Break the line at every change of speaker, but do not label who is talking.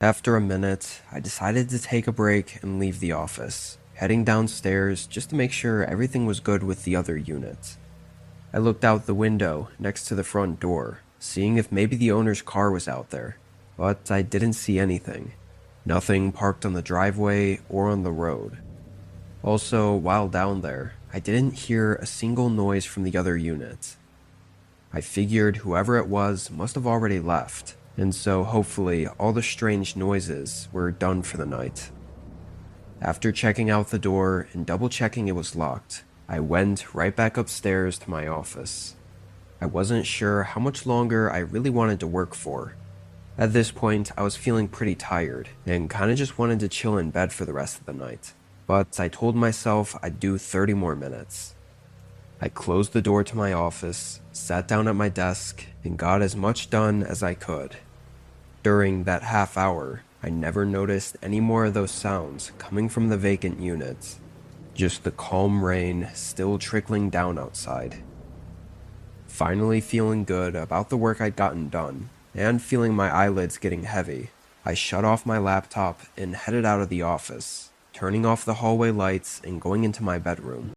After a minute, I decided to take a break and leave the office, heading downstairs just to make sure everything was good with the other unit. I looked out the window next to the front door, seeing if maybe the owner's car was out there, but I didn't see anything. Nothing parked on the driveway or on the road. Also, while down there, I didn't hear a single noise from the other unit. I figured whoever it was must have already left, and so hopefully all the strange noises were done for the night. After checking out the door and double checking it was locked, I went right back upstairs to my office. I wasn't sure how much longer I really wanted to work for. At this point, I was feeling pretty tired and kinda just wanted to chill in bed for the rest of the night, but I told myself I'd do 30 more minutes. I closed the door to my office, sat down at my desk, and got as much done as I could. During that half hour, I never noticed any more of those sounds coming from the vacant units, just the calm rain still trickling down outside. Finally feeling good about the work I'd gotten done, and feeling my eyelids getting heavy, I shut off my laptop and headed out of the office, turning off the hallway lights and going into my bedroom.